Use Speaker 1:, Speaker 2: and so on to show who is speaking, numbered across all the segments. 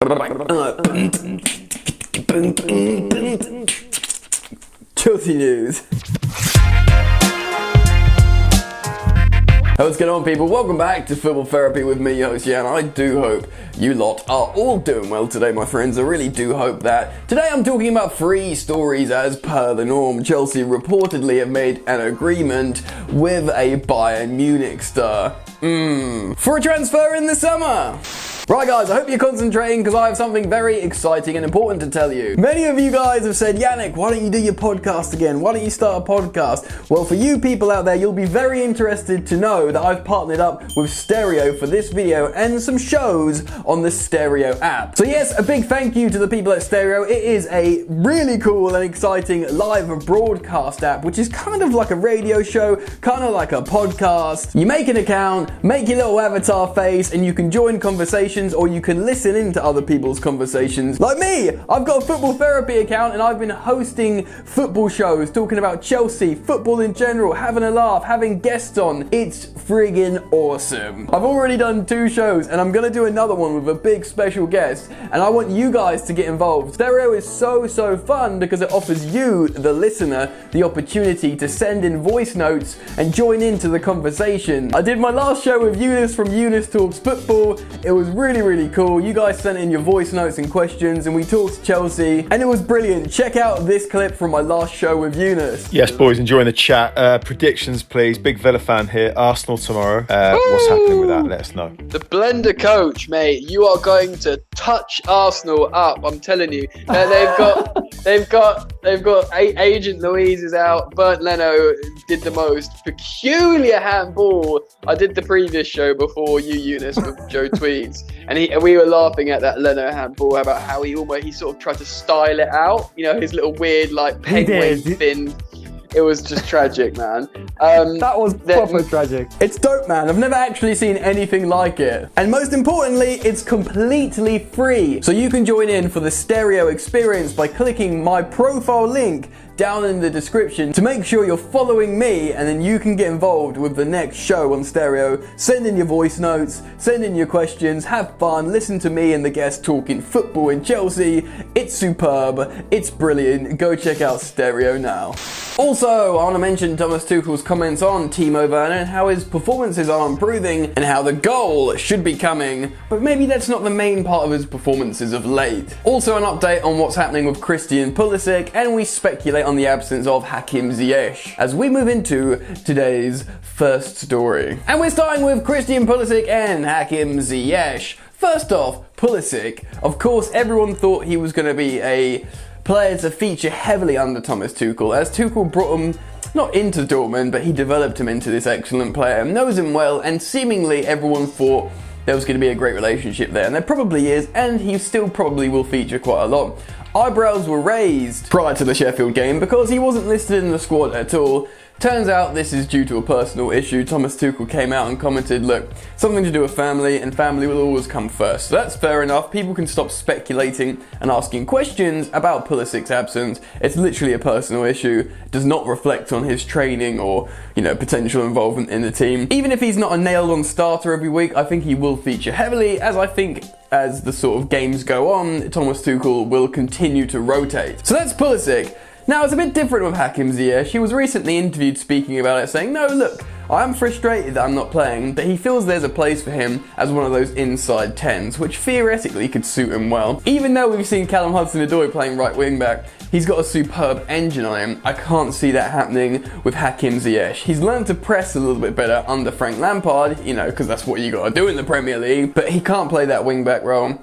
Speaker 1: Chelsea news. What's going on, people? Welcome back to Football Therapy with me, your host Jan. I do hope you lot are all doing well today, my friends. I really do hope that. Today I'm talking about 3 stories as per the norm. Chelsea reportedly have made an agreement with a Bayern Munich star. For a transfer in the summer. Right guys, I hope you're concentrating because I have something very exciting and important to tell you. Many of you guys have said, Yannick, why don't you do your podcast again? Why don't you start a podcast? Well, for you people out there, you'll be very interested to know that I've partnered up with Stereo for this video and some shows on the Stereo app. So yes, a big thank you to the people at Stereo. It is a really cool and exciting live broadcast app, which is kind of like a radio show, kind of like a podcast. You make an account, make your little avatar face, and you can join conversations or you can listen into other people's conversations. Like me, I've got a Football Therapy account and I've been hosting football shows, talking about Chelsea, football in general, having a laugh, having guests on. It's friggin' awesome. I've already done 2 shows and I'm gonna do another one with a big special guest, and I want you guys to get involved. Stereo is so fun because it offers you, the listener, the opportunity to send in voice notes and join into the conversation. I did my last show with Eunice from Eunice Talks Football. It was really cool. You guys sent in your voice notes and questions and we talked Chelsea and it was brilliant. Check out this clip from my last show with Eunice.
Speaker 2: Yes, boys, enjoying the chat. Predictions, please. Big Villa fan here. Arsenal tomorrow. What's happening with that? Let us know.
Speaker 3: The Blender coach, mate. You are going to touch Arsenal up. I'm telling you. They've got Agent Louise is out. Bernd Leno did the most peculiar handball. I did the previous show before you, Eunice, with Joe Tweeds. And we were laughing at that Leno handball about how he sort of tried to style it out. You know, his little weird, like, penguin fin. It was just tragic, man.
Speaker 1: That was proper tragic. It's dope, man. I've never actually seen anything like it. And most importantly, it's completely free. So you can join in for the Stereo experience by clicking my profile link down in the description to make sure you're following me, and then you can get involved with the next show on Stereo. Send in your voice notes, send in your questions, have fun, listen to me and the guests talking football in Chelsea. It's superb, it's brilliant. Go check out Stereo now. Also, I want to mention Thomas Tuchel's comments on Timo Werner and how his performances are improving and how the goal should be coming, but maybe that's not the main part of his performances of late. Also, an update on what's happening with Christian Pulisic, and we speculate on the absence of Hakim Ziyech as we move into today's first story. And we're starting with Christian Pulisic and Hakim Ziyech. First off, Pulisic. Of course, everyone thought he was going to be a player to feature heavily under Thomas Tuchel, as Tuchel brought him not into Dortmund, but he developed him into this excellent player, knows him well, and seemingly everyone thought there was going to be a great relationship there, and there probably is, and he still probably will feature quite a lot. Eyebrows were raised prior to the Sheffield game because he wasn't listed in the squad at all. Turns out this is due to a personal issue. Thomas Tuchel came out and commented, look, something to do with family, and family will always come first. So that's fair enough. People can stop speculating and asking questions about Pulisic's absence. It's literally a personal issue. It does not reflect on his training or, potential involvement in the team. Even if he's not a nailed-on starter every week, I think he will feature heavily, as I think as the sort of games go on, Thomas Tuchel will continue to rotate. So that's Pulisic. Now, it's a bit different with Hakim Ziyech. He was recently interviewed speaking about it, saying, no, look, I'm frustrated that I'm not playing, but he feels there's a place for him as one of those inside 10s, which theoretically could suit him well. Even though we've seen Callum Hudson-Odoi playing right wing back, he's got a superb engine on him. I can't see that happening with Hakim Ziyech. He's learned to press a little bit better under Frank Lampard, because that's what you got to do in the Premier League, but he can't play that wing back role.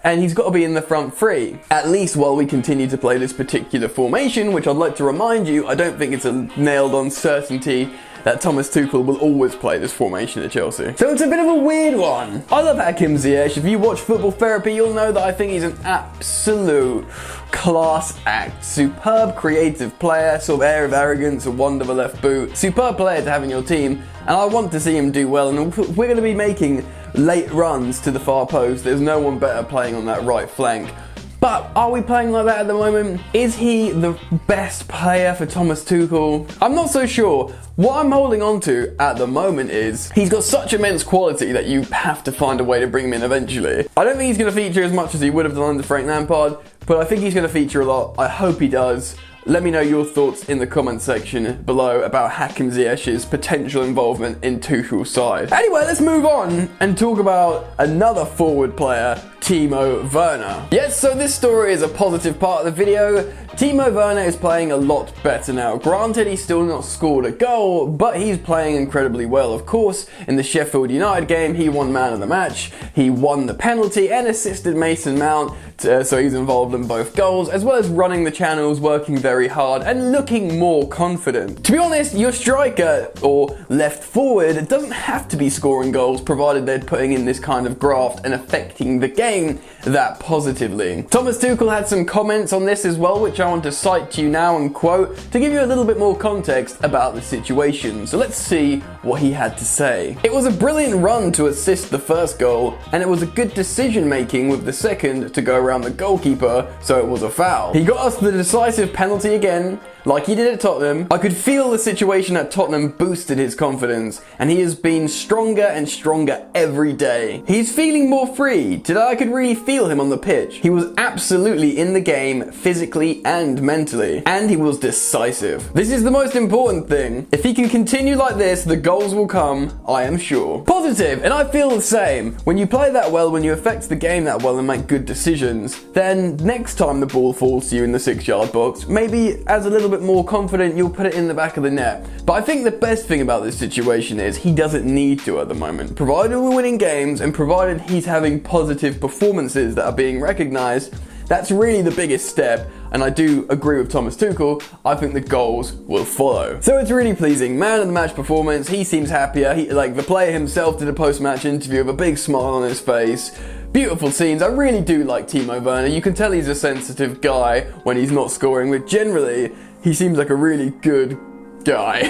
Speaker 1: And he's got to be in the front 3, at least while we continue to play this particular formation, which I'd like to remind you, I don't think it's a nailed-on certainty that Thomas Tuchel will always play this formation at Chelsea. So it's a bit of a weird one. I love Hakim Ziyech. If you watch Football Therapy, you'll know that I think he's an absolute class act. Superb creative player, sort of air of arrogance, a wand of a left boot. Superb player to have in your team, and I want to see him do well, and we're going to be making late runs to the far post. There's no one better playing on that right flank. But But are we playing like that at the moment? Is he the best player for Thomas Tuchel? I'm not so sure. What I'm holding on to at the moment is he's got such immense quality that you have to find a way to bring him in eventually. I don't think he's going to feature as much as he would have done under Frank Lampard, but I think he's going to feature a lot. I hope he does. Let me know your thoughts in the comment section below about Hakim Ziyech's potential involvement in Tuchel's side. Anyway, let's move on and talk about another forward player, Timo Werner. Yes, so this story is a positive part of the video. Timo Werner is playing a lot better now. Granted, he's still not scored a goal, but he's playing incredibly well. Of course, in the Sheffield United game, he won man of the match, he won the penalty and assisted Mason Mount, so he's involved in both goals, as well as running the channels, working very hard and looking more confident. To be honest, your striker or left forward doesn't have to be scoring goals, provided they're putting in this kind of graft and affecting the game that positively. Thomas Tuchel had some comments on this as well, which I want to cite to you now and quote to give you a little bit more context about the situation. So let's see what he had to say. It was a brilliant run to assist the first goal, and it was a good decision making with the second to go around the goalkeeper, so it was a foul. He got us the decisive penalty again, like he did at Tottenham. I could feel the situation at Tottenham boosted his confidence, and he has been stronger and stronger every day. He's feeling more free. Today I could really feel him on the pitch. He was absolutely in the game, physically and mentally, and he was decisive. This is the most important thing. If he can continue like this, the goals will come, I am sure. Positive, and I feel the same. When you play that well, when you affect the game that well and make good decisions, then next time the ball falls to you in the 6-yard box, maybe as a little bit more confident, you'll put it in the back of the net. But I think the best thing about this situation is he doesn't need to at the moment. Provided we're winning games and provided he's having positive performances that are being recognised, that's really the biggest step, and I do agree with Thomas Tuchel. I think the goals will follow. So it's really pleasing. Man of the match performance, he seems happier. The player himself did a post-match interview with a big smile on his face. Beautiful scenes. I really do like Timo Werner. You can tell he's a sensitive guy when he's not scoring, but generally, he seems like a really good guy.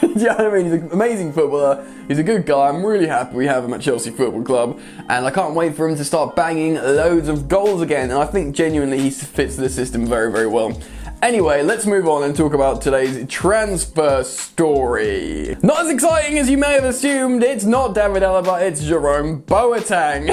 Speaker 1: You know what I mean? He's an amazing footballer. He's a good guy. I'm really happy we have him at Chelsea Football Club, and I can't wait for him to start banging loads of goals again, and I think genuinely he fits the system very, very well. Anyway, let's move on and talk about today's transfer story. Not as exciting as you may have assumed. It's not David Alaba, it's Jerome Boateng.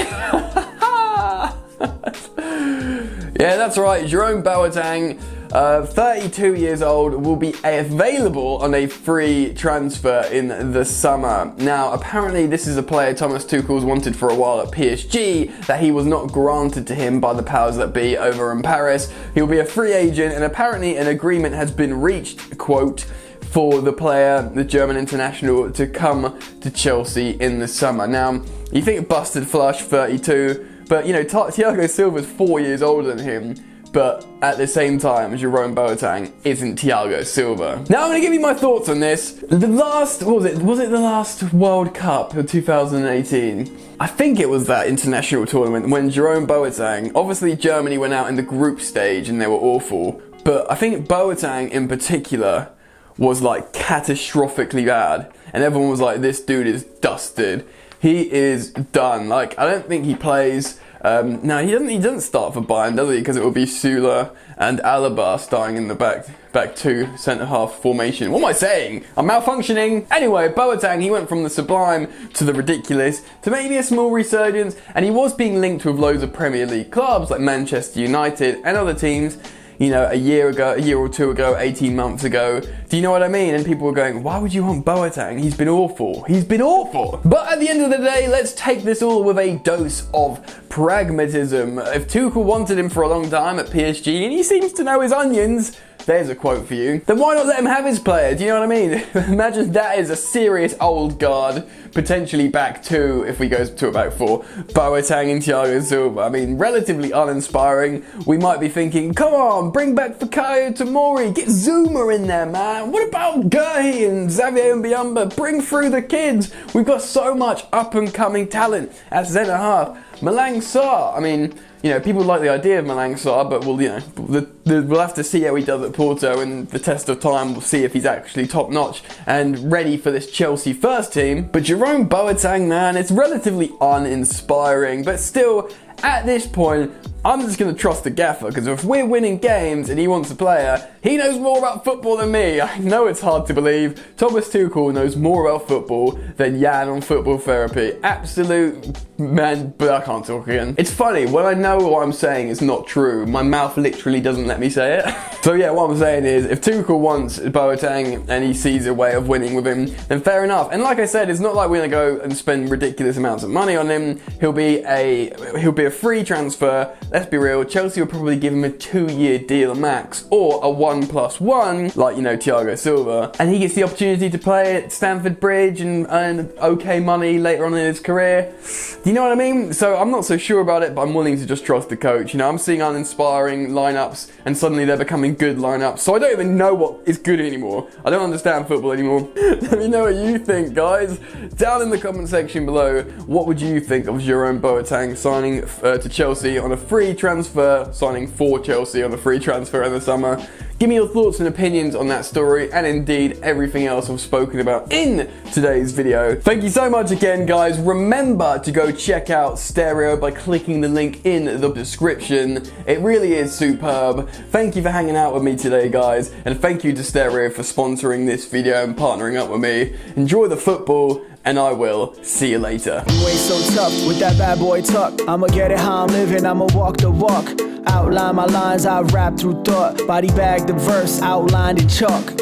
Speaker 1: Yeah, that's right, Jerome Boateng, 32 years old, will be available on a free transfer in the summer. Now, apparently this is a player Thomas Tuchel's wanted for a while at PSG that he was not granted to him by the powers that be over in Paris. He'll be a free agent, and apparently an agreement has been reached, quote, for the player, the German international, to come to Chelsea in the summer. Now, you think busted flush, 32, but you know, Thiago Silva's 4 years older than him. But at the same time, Jerome Boateng isn't Thiago Silva. Now I'm going to give you my thoughts on this. The last, was it the last World Cup of 2018? I think it was that international tournament when Jerome Boateng, obviously Germany went out in the group stage and they were awful. But I think Boateng in particular was like catastrophically bad. And everyone was like, this dude is dusted. He is done. Like, I don't think he plays. No, he doesn't start for Bayern, does he? Because it will be Süle and Alaba starting in the back two centre-half formation. What am I saying? I'm malfunctioning. Anyway, Boateng, he went from the sublime to the ridiculous to maybe a small resurgence, and he was being linked with loads of Premier League clubs like Manchester United and other teams. You know, a year or two ago, 18 months ago. Do you know what I mean? And people were going, why would you want Boateng? He's been awful. He's been awful. But at the end of the day, let's take this all with a dose of pragmatism. If Tuchel wanted him for a long time at PSG, and he seems to know his onions, there's a quote for you, then why not let him have his player? Do you know what I mean? Imagine that is a serious old guard, potentially back two, if we go to a back four, Boateng and Thiago Silva. I mean, relatively uninspiring. We might be thinking, come on, bring back Fikayo Tomori, get Zuma in there, man. What about Gurhi and Xavier Mbiamba? Bring through the kids. We've got so much up-and-coming talent at centre half. Malang Sarr, I mean, you know, people like the idea of Malang Sarr, but we'll have to see how he does at Porto, and the test of time will see if he's actually top-notch and ready for this Chelsea first team. But Jerome Boateng, man, it's relatively uninspiring, but still At this point, I'm just going to trust the gaffer, because if we're winning games and he wants a player, he knows more about football than me. I know it's hard to believe. Thomas Tuchel knows more about football than Jan on football therapy. Absolute man, but I can't talk again. It's funny, when I know what I'm saying is not true, my mouth literally doesn't let me say it. So yeah, what I'm saying is, if Tuchel wants Boateng and he sees a way of winning with him, then fair enough. And like I said, it's not like we're going to go and spend ridiculous amounts of money on him. He'll be a free transfer. Let's be real, Chelsea will probably give him a 2-year deal max, or a 1+1, like, you know, Thiago Silva. And he gets the opportunity to play at Stamford Bridge and earn okay money later on in his career. Do you know what I mean? So I'm not so sure about it, but I'm willing to just trust the coach. You know, I'm seeing uninspiring lineups, and suddenly they're becoming good lineups. So I don't even know what is good anymore. I don't understand football anymore. Let me know what you think, guys. Down in the comment section below, what would you think of Jerome Boateng signing to Chelsea on a free transfer, signing for Chelsea on a free transfer in the summer? Give me your thoughts and opinions on that story, and indeed everything else I've spoken about in today's video. Thank you so much again, guys. Remember to go check out Stereo by clicking the link in the description. It really is superb. Thank you for hanging out with me today, guys, and thank you to Stereo for sponsoring this video and partnering up with me. Enjoy the football, and I will see you later.
Speaker 4: You ain't so tough with that bad boy tuck. I'ma get it how I'm living, I'ma walk the walk. Outline my lines, I rap through thought. Body bag the verse, outlined in chalk.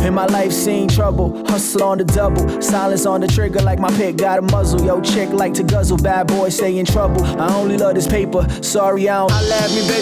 Speaker 4: In my life seen trouble, hustle on the double. Silence on the trigger like my pick got a muzzle. Yo, chick like to guzzle, bad boy stay in trouble. I only love this paper, sorry I don't. I laugh me, baby.